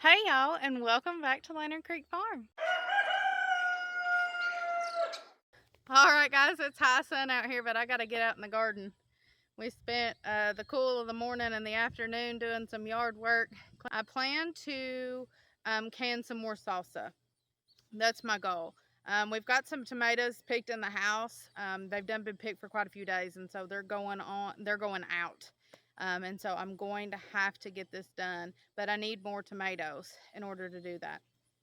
Hey y'all, and welcome back to Lantern Creek Farm. Alright guys, it's high sun out here, but I gotta get out in the garden. We spent the cool of the morning and the afternoon doing some yard work. I plan to can some more salsa. That's my goal. We've got some tomatoes picked in the house. They've been picked for quite a few days, and so they're going out. And so I'm going to have to get this done, but I need more tomatoes in order to do that.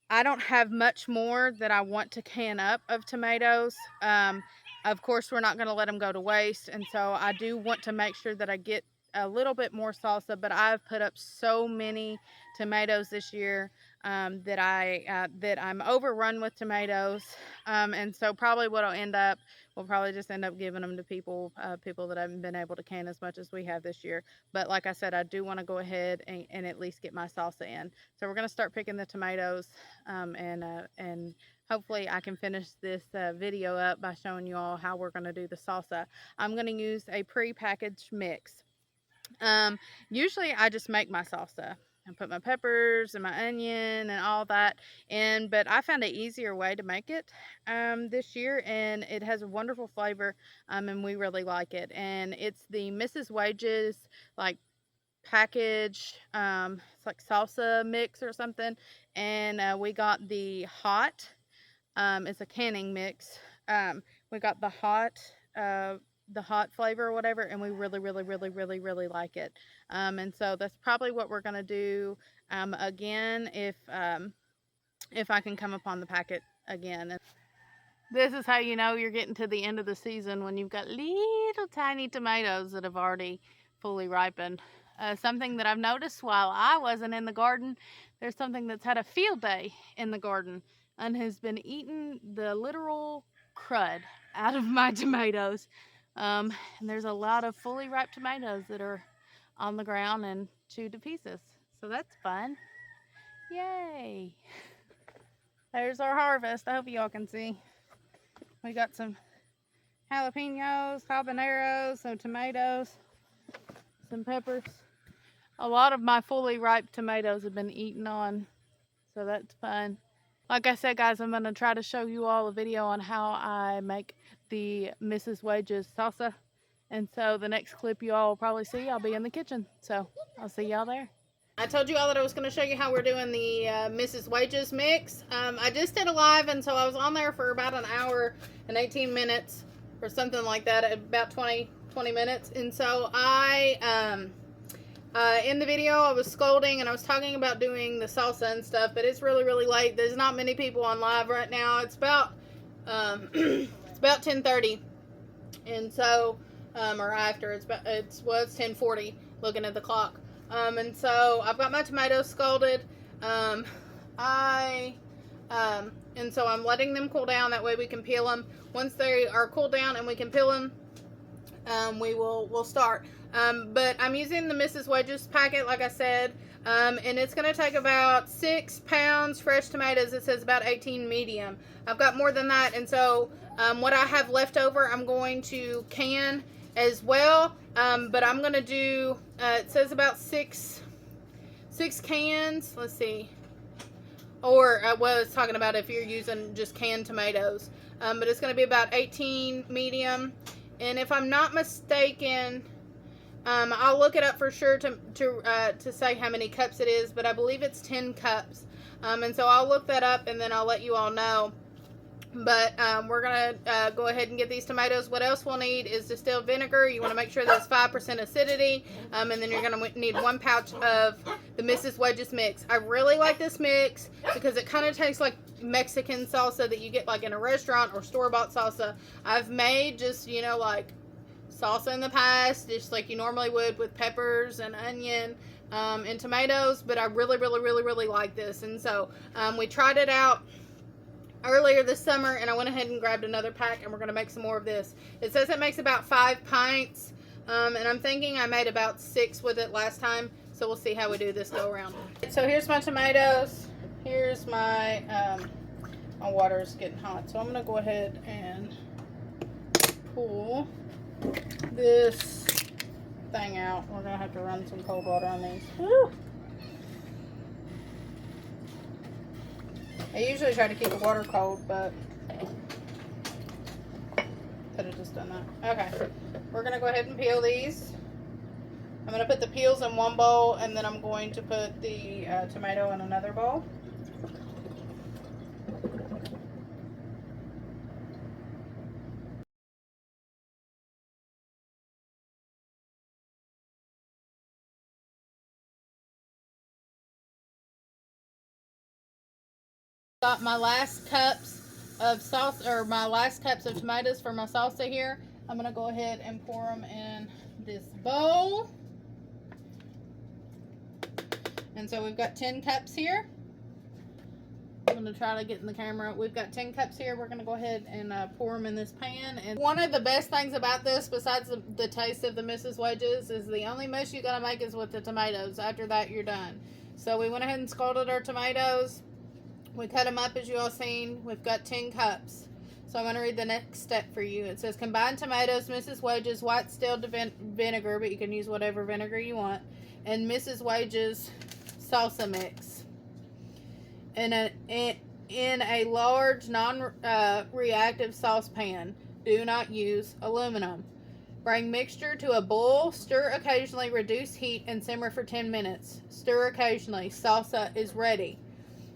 I don't have much more that I want to can up of tomatoes. Of course, we're not going to let them go to waste, and so I do want to make sure that I get a little bit more salsa, but I've put up so many tomatoes this year that I'm overrun with tomatoes, and so probably what'll end up, we'll probably just end up giving them to people that haven't been able to can as much as we have this year. But like I said, I do want to go ahead and at least get my salsa in. So we're going to start picking the tomatoes, and hopefully I can finish this video up by showing you all how we're going to do the salsa. I'm going to use a pre-packaged mix. Usually I just make my salsa. I put my peppers and my onion and all that in, but I found an easier way to make it this year, and it has a wonderful flavor, and we really like it. And it's the Mrs. Wages like package, it's like salsa mix or something, and we got the hot, it's a canning mix. We got the hot flavor or whatever, and we really like it. And so that's probably what we're gonna do again if I can come upon the packet again. This is how you know you're getting to the end of the season, when you've got little tiny tomatoes that have already fully ripened. Something that I've noticed while I wasn't in the garden, there's something that's had a field day in the garden and has been eating the literal crud out of my tomatoes. And there's a lot of fully ripe tomatoes that are on the ground and chewed to pieces. So that's fun. Yay! There's our harvest. I hope y'all can see. We got some jalapenos, habaneros, some tomatoes, some peppers. A lot of my fully ripe tomatoes have been eaten on, so that's fun. Like I said, guys, I'm going to try to show you all a video on how I make the Mrs. Wages salsa. And so the next clip you all will probably see, I'll be in the kitchen. So I'll see y'all there. I told you all that I was going to show you how we're doing the Mrs. Wages mix. I just did a live, and so I was on there for about an hour and 18 minutes or something like that, about 20 minutes. And so in the video I was scolding and I was talking about doing the salsa and stuff, but it's really late. There's not many people on live right now. It's about it's about 10:30, and so or after, it's 10:40 looking at the clock. And so I've got my tomatoes scalded. And so I'm letting them cool down, that way we can peel them. Once they are cooled down and we can peel them, we'll start. But I'm using the Mrs. Wages packet, like I said, and it's going to take about 6 pounds fresh tomatoes. It says about 18 medium. I've got more than that, and so what I have left over, I'm going to can as well. But I'm going to do, it says about six cans. Let's see. Or what I was talking about if you're using just canned tomatoes. But it's going to be about 18 medium. And if I'm not mistaken, I'll look it up for sure to say how many cups it is, but I believe it's 10 cups. And so I'll look that up and then I'll let you all know. But we're going to go ahead and get these tomatoes. What else we'll need is distilled vinegar. You want to make sure there's 5% acidity. And then you're going to need 1 pouch of the Mrs. Wages mix. I really like this mix because it kind of tastes like Mexican salsa that you get like in a restaurant, or store-bought salsa. I've made just, you know, like salsa in the past, just like you normally would, with peppers and onion and tomatoes. But I really like this. And so we tried it out earlier this summer, and I went ahead and grabbed another pack, and we're going to make some more of this. It says it makes about 5 pints, and I'm thinking I made about 6 with it last time, so we'll see how we do this go around. So here's my tomatoes. Here's my, my water's getting hot, so I'm going to go ahead and pull this thing out. We're going to have to run some cold water on these. Woo! I usually try to keep the water cold, but could have just done that. Okay, we're gonna go ahead and peel these. I'm gonna put the peels in one bowl, and then I'm going to put the tomato in another bowl. Got my last cups of salsa, or my last cups of tomatoes for my salsa here. I'm gonna go ahead and pour them in this bowl. And so we've got 10 cups here. I'm gonna try to get in the camera. We've got 10 cups here. We're gonna go ahead and pour them in this pan. And one of the best things about this, besides the taste of the Mrs. Wedges, is the only mess you gotta make is with the tomatoes. After that, you're done. So we went ahead and scalded our tomatoes. We cut them up as you all seen. We've got 10 cups. So I'm going to read the next step for you. It says combined tomatoes, Mrs. Wedges, white distilled vinegar, but you can use whatever vinegar you want, and Mrs. Wedges salsa mix in a large non-reactive saucepan. Do not use aluminum. Bring mixture to a boil, stir occasionally, reduce heat, and simmer for 10 minutes. Stir occasionally. Salsa is ready.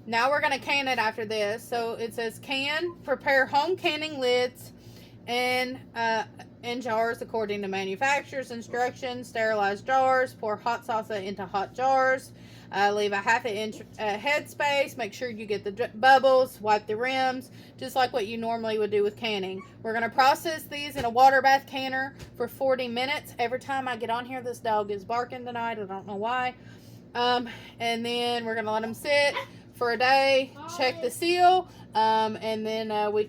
Now we're going to can it after this. So it says can, prepare home canning lids and in jars according to manufacturer's instructions. Sterilize jars, pour hot salsa into hot jars. Leave a ½ inch head space. Make sure you get the bubbles. Wipe the rims, just like what you normally would do with canning. We're going to process these in a water bath canner for 40 minutes. Every time I get on here, this dog is barking tonight. I don't know why. And then we're going to let them sit for a day, check the seal, and then we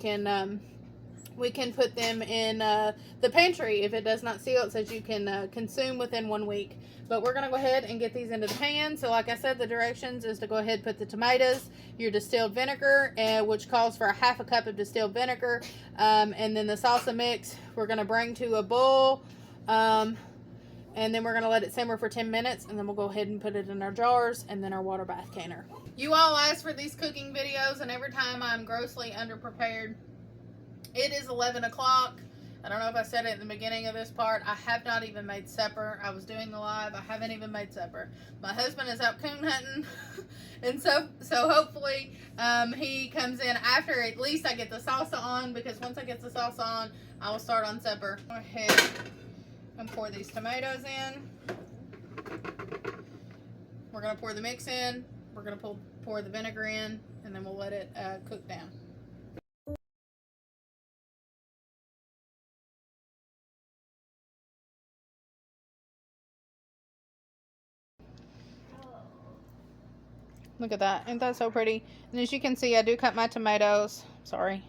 can put them in the pantry. If it does not seal, it says you can consume within 1 week. But we're going to go ahead and get these into the pan. So like I said, the directions is to go ahead and put the tomatoes, your distilled vinegar, which calls for a ½ cup of distilled vinegar, and then the salsa mix we're going to bring to a boil, and then we're going to let it simmer for 10 minutes, and then we'll go ahead and put it in our jars and then our water bath canner. You all ask for these cooking videos, and every time I'm grossly underprepared. It is 11 o'clock. I don't know if I said it in the beginning of this part. I have not even made supper. I was doing the live. I haven't even made supper. My husband is out coon hunting, and so hopefully he comes in after at least I get the salsa on, because once I get the salsa on, I will start on supper. Go ahead and pour these tomatoes in. We're going to pour the mix in. We're going to pour the vinegar in, and then we'll let it cook down. Look at that. Ain't that so pretty? And as you can see, I do cut my tomatoes. Sorry,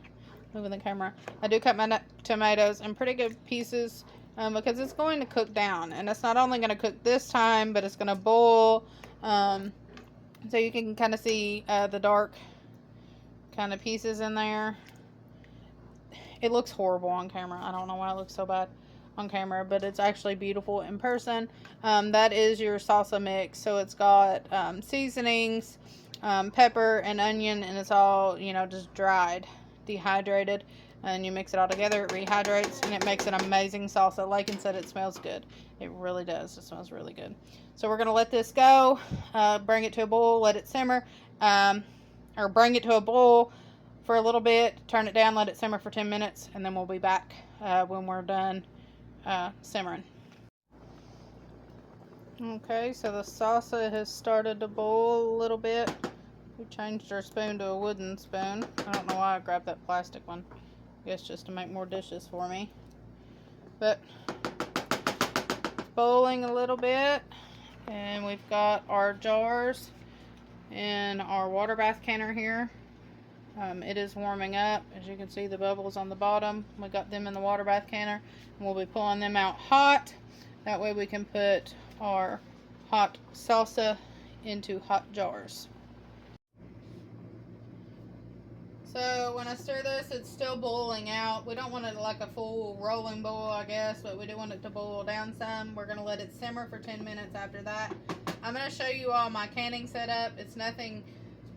moving the camera. I do cut my tomatoes in pretty good pieces because it's going to cook down. And it's not only going to cook this time, but it's going to boil. So you can kind of see the dark kind of pieces in there. It looks horrible on camera. I don't know why it looks so bad on camera, but it's actually beautiful in person. That is your salsa mix. So it's got seasonings, pepper and onion, and it's all, you know, just dried, dehydrated, and you mix it all together. It rehydrates, and it makes an amazing salsa. Lakin said it smells good. It really does. It smells really good. So we're going to let this go, bring it to a boil, let it simmer, or bring it to a boil for a little bit, turn it down, let it simmer for 10 minutes, and then we'll be back when we're done simmering. Okay, so the salsa has started to boil a little bit. We changed our spoon to a wooden spoon. I don't know why I grabbed that plastic one. I guess just to make more dishes for me. But boiling a little bit, and we've got our jars and our water bath canner here. It is warming up. As you can see, the bubbles on the bottom. We got them in the water bath canner, and we'll be pulling them out hot. That way we can put our hot salsa into hot jars. So when I stir this, it's still boiling out. We don't want it like a full rolling boil, I guess, but we do want it to boil down some. We're going to let it simmer for 10 minutes after that. I'm going to show you all my canning setup. It's nothing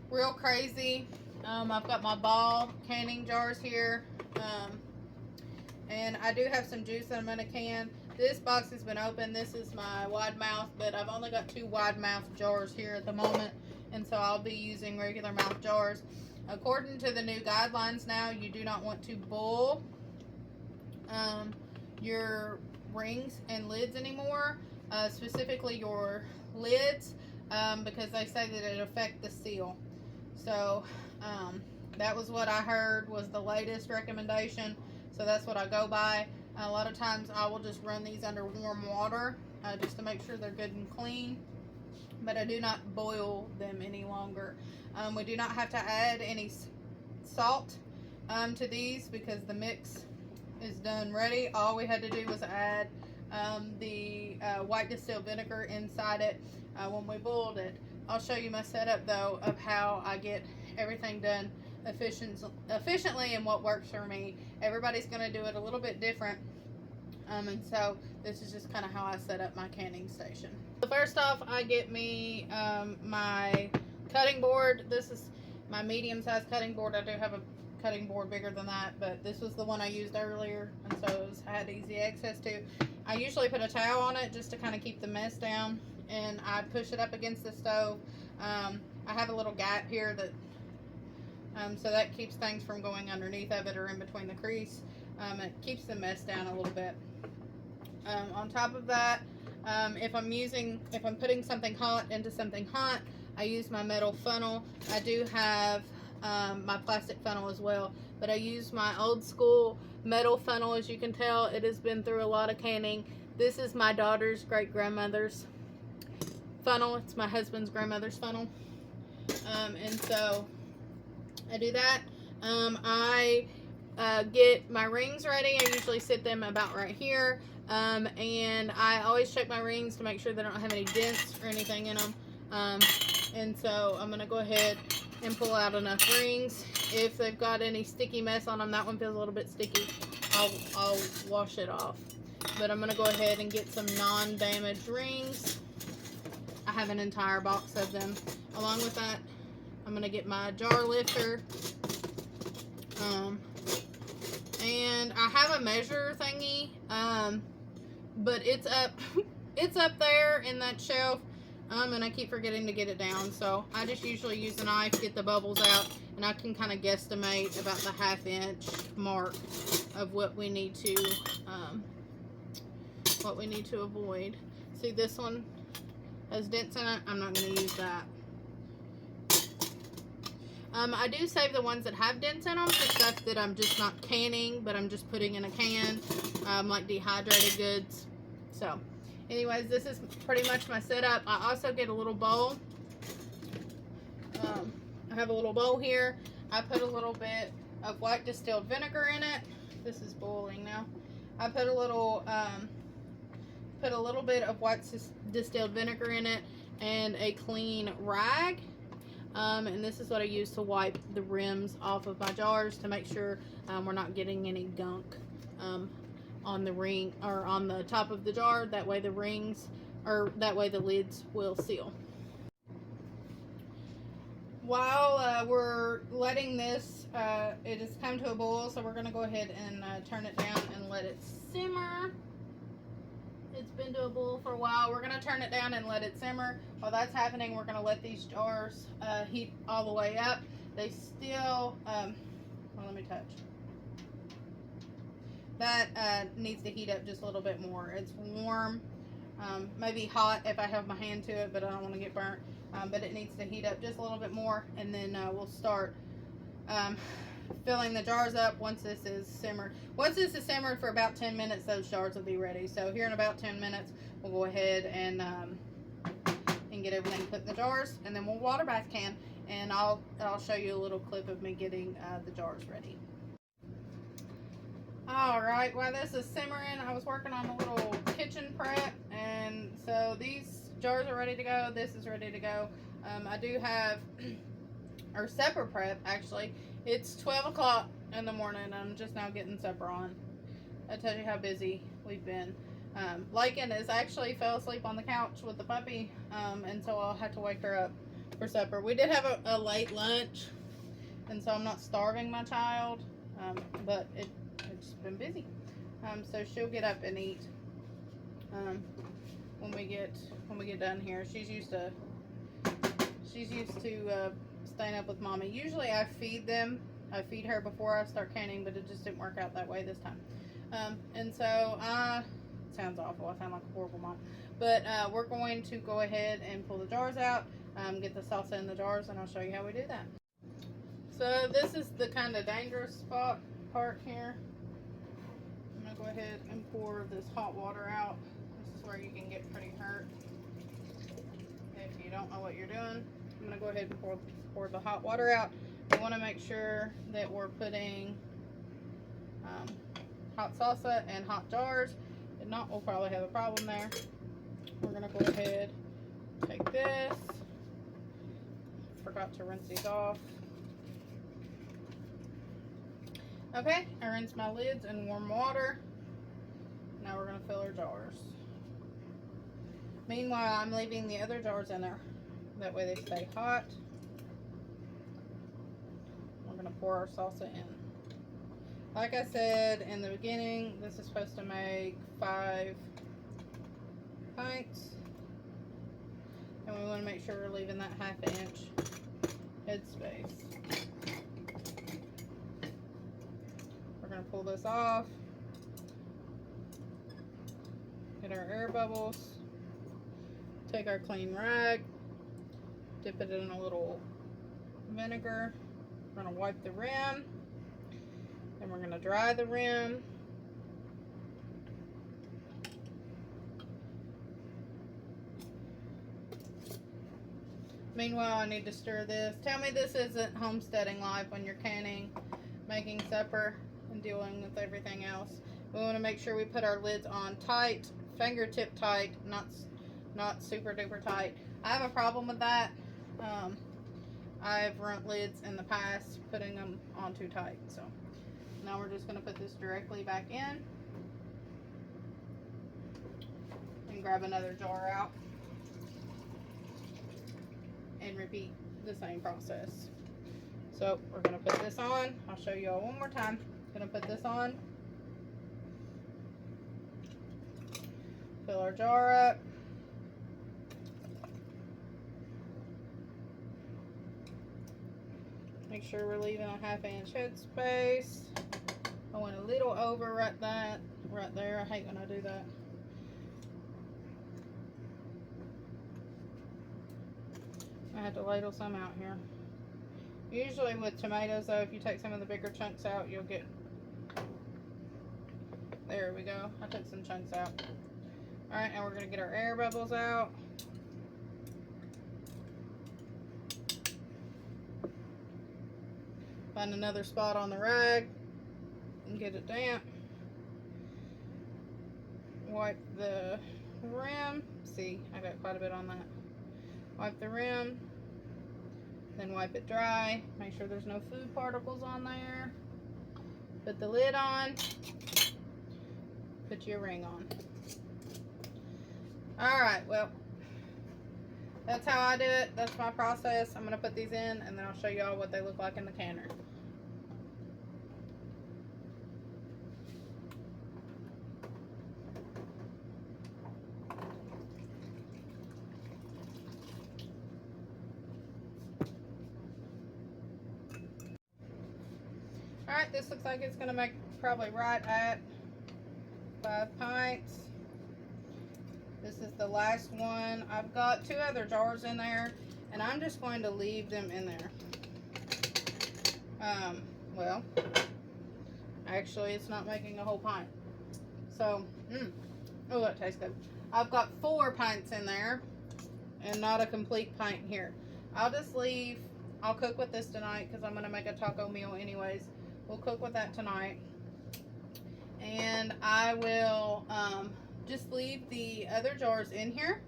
real crazy. I've got my ball canning jars here. And I do have some juice that I'm going to can. This box has been open. This is my wide mouth, but I've only got 2 wide mouth jars here at the moment. And so I'll be using regular mouth jars. According to the new guidelines now, you do not want to boil your rings and lids anymore. Specifically your lids, because they say that it affects the seal. So that was what I heard was the latest recommendation. So that's what I go by. A lot of times I will just run these under warm water just to make sure they're good and clean. But I do not boil them any longer. We do not have to add any salt to these because the mix is done ready. All we had to do was add the white distilled vinegar inside it when we boiled it. I'll show you my setup though of how I get everything done efficiently and what works for me. Everybody's going to do it a little bit different, and so this is just kind of how I set up my canning station. So first off, I get me my cutting board. This is my medium-sized cutting board. I do have a cutting board bigger than that, but this was the one I used earlier, and so I had easy access to. I usually put a towel on it just to kind of keep the mess down, and I push it up against the stove. I have a little gap here that so that keeps things from going underneath of it or in between the crease. It keeps the mess down a little bit. On top of that, if I'm putting something hot into something hot, I use my metal funnel. I do have my plastic funnel as well, but I use my old school metal funnel. As you can tell, it has been through a lot of canning. This is my daughter's great grandmother's funnel. It's my husband's grandmother's funnel. And so I do that. I get my rings ready. I usually sit them about right here. And I always check my rings to make sure they don't have any dents or anything in them. And so I'm going to go ahead and pull out enough rings. If they've got any sticky mess on them, that one feels a little bit sticky, I'll wash it off. But I'm going to go ahead and get some non-damaged rings. I have an entire box of them. Along with that, I'm going to get my jar lifter. And I have a measure thingy, but it's up there in that shelf, and I keep forgetting to get it down. So I just usually use a knife, get the bubbles out, and I can kind of guesstimate about the 1/2 inch mark of what we need to avoid. See, this one has dents in it. I'm not going to use that. I do save the ones that have dents in them for stuff that I'm just not canning, but I'm just putting in a can, like dehydrated goods. So, anyways, this is pretty much my setup. I also get a little bowl. I have a little bowl here. I put a little bit of white distilled vinegar in it. This is boiling now. I put a little bit of white distilled vinegar in it and a clean rag. And this is what I use to wipe the rims off of my jars to make sure we're not getting any gunk on the ring or on the top of the jar. That way the lids will seal. While we're letting this, it has come to a boil, so we're going to go ahead and turn it down and let it simmer. It's been to a boil for a while. We're going to turn it down and let it simmer. While that's happening, we're going to let these jars heat all the way up. They still, well, let me touch. That needs to heat up just a little bit more. It's warm, maybe hot if I have my hand to it, but I don't want to get burnt. But it needs to heat up just a little bit more, and then we'll start filling the jars up once this is simmered. Once this is simmered for about 10 minutes, those jars will be ready. So here in about 10 minutes, we'll go ahead and get everything put in the jars, and then we'll water bath can, and I'll show you a little clip of me getting the jars ready. Alright, while this is simmering, I was working on a little kitchen prep, and so these jars are ready to go. This is ready to go. I do have our supper prep, actually. It's 12 o'clock in the morning. I'm just now getting supper on. I tell you how busy we've been. Lakin is actually fell asleep on the couch with the puppy, and so I'll have to wake her up for supper. We did have a late lunch, and so I'm not starving my child, but it's been busy. So she'll get up and eat when we get done here. She's used to staying up with mommy. Usually I feed her before I start canning, but it just didn't work out that way this time. And so sounds awful. I sound like a horrible mom. But we're going to go ahead and pull the jars out, get the salsa in the jars, and I'll show you how we do that. So this is the kind of dangerous part here. I'm going to go ahead and pour this hot water out. This is where you can get pretty hurt if you don't know what you're doing. I'm going to go ahead and pour the hot water out. We want to make sure that we're putting hot salsa in hot jars. If not, we'll probably have a problem there. We're going to go ahead, take this. Forgot to rinse these off. Okay, I rinsed my lids in warm water. Now we're going to fill our jars. Meanwhile, I'm leaving the other jars in there. That way they stay hot. We're going to pour our salsa in. Like I said in the beginning, this is supposed to make 5 pints. And we want to make sure we're leaving that 1/2 inch head space. We're going to pull this off. Get our air bubbles. Take our clean rag. Dip it in a little vinegar. We're going to wipe the rim. Then we're going to dry the rim. Meanwhile, I need to stir this. Tell me this isn't homesteading life when you're canning, making supper, and dealing with everything else. We want to make sure we put our lids on tight, fingertip tight, not super duper tight. I have a problem with that. I've ruined lids in the past putting them on too tight. So now we're just going to put this directly back in and grab another jar out and repeat the same process. So we're going to put this on. I'll show you all one more time. Going to put this on. Fill our jar up. Make sure we're leaving a 1/2 inch head space. I went a little over right there. I hate when I do that. I have to ladle some out here. Usually with tomatoes though, if you take some of the bigger chunks out, you'll get, there we go. I took some chunks out. Alright, now we're going to get our air bubbles out. Find another spot on the rag and get it damp. Wipe the rim. See, I got quite a bit on that. Wipe the rim, then wipe it dry. Make sure there's no food particles on there. Put the lid on. Put your ring on. Alright, well, that's how I do it. That's my process. I'm going to put these in and then I'll show you all what they look like in the canner. Alright, this looks like it's going to make probably right at 5 pints. This is the last one. I've got 2 other jars in there, and I'm just going to leave them in there. Well, actually, it's not making a whole pint. So, oh, that tastes good. I've got 4 pints in there, and not a complete pint here. I'll just leave. I'll cook with this tonight because I'm going to make a taco meal anyways. We'll cook with that tonight. And I will just leave the other jars in here.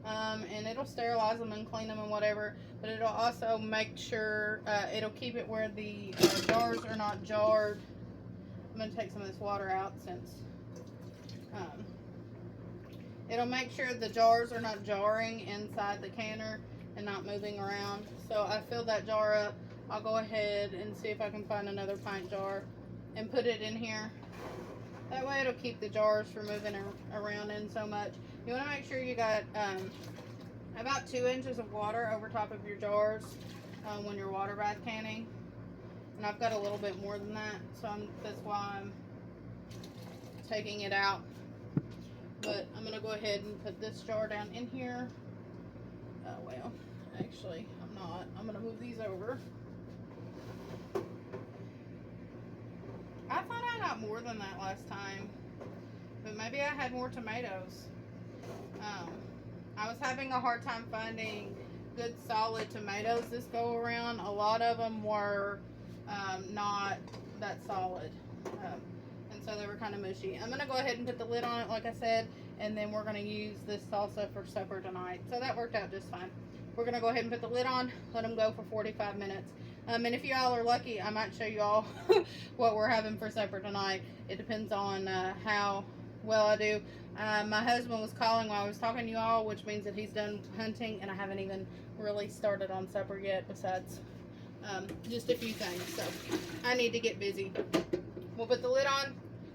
And it'll sterilize them and clean them and whatever. But it'll also make sure, it'll keep it where the jars are not jarred. I'm going to take some of this water out since it'll make sure the jars are not jarring inside the canner and not moving around. So I filled that jar up. I'll go ahead and see if I can find another pint jar and put it in here. That way it'll keep the jars from moving around in so much. You want to make sure you got about 2 inches of water over top of your jars when you're water bath canning. And I've got a little bit more than that, so that's why I'm taking it out. But I'm going to go ahead and put this jar down in here. Well, actually, I'm not. I'm going to move these over. I thought I got more than that last time, but maybe I had more tomatoes. I was having a hard time finding good solid tomatoes this go around. A lot of them were not that solid, and so they were kind of mushy. I'm going to go ahead and put the lid on it, like I said, and then we're going to use this salsa for supper tonight. So that worked out just fine. We're going to go ahead and put the lid on, let them go for 45 minutes. And if y'all are lucky, I might show you all what we're having for supper tonight. It depends on how well I do. My husband was calling while I was talking to you all, which means that he's done hunting, and I haven't even really started on supper yet, besides just a few things. So I need to get busy. We'll put the lid on,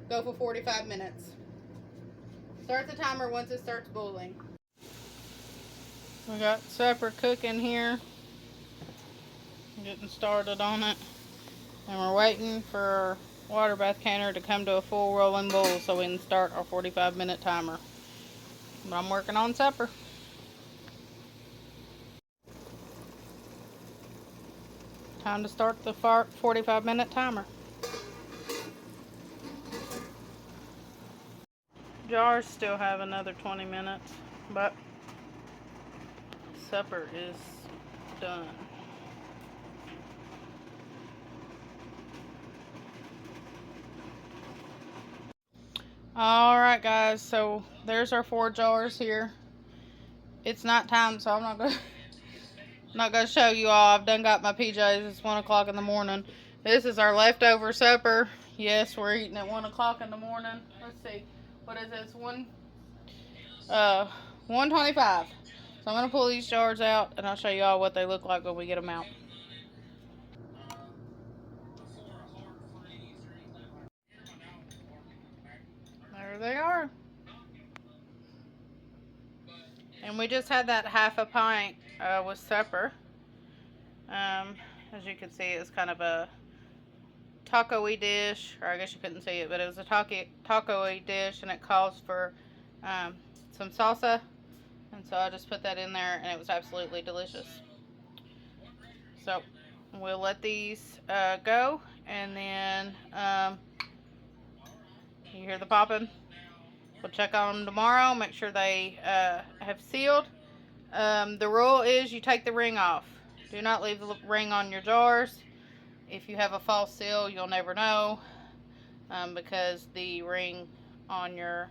go for 45 minutes. Start the timer once it starts boiling. We got supper cooking here. Getting started on it. And we're waiting for our water bath canner to come to a full rolling boil so we can start our 45-minute timer. But I'm working on supper. Time to start the 45-minute timer. Jars still have another 20 minutes, but supper is done. Alright guys, so there's our 4 jars here. It's night time, so I'm not gonna show you all. I've done got my PJs. It's 1 o'clock in the morning. This is our leftover supper. Yes, we're eating at 1 o'clock in the morning. Let's see. What is this? 1:25. So I'm gonna pull these jars out and I'll show you all what they look like when we get them out. There they are. And we just had that half a pint with supper. As you can see, it's kind of a taco-y dish, or I guess you couldn't see it, but it was a taco-y dish, and it calls for some salsa, and so I just put that in there, and it was absolutely delicious. So we'll let these go, and then you hear the popping. We'll check on them tomorrow, make sure they have sealed. The rule is you take the ring off. Do not leave the ring on your jars. If you have a false seal, you'll never know because the ring on your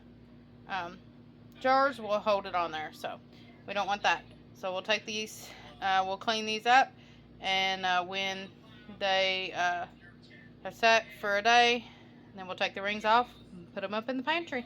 jars will hold it on there. So we don't want that. So we'll take these, we'll clean these up, and when they have sat for a day, then we'll take the rings off and put them up in the pantry.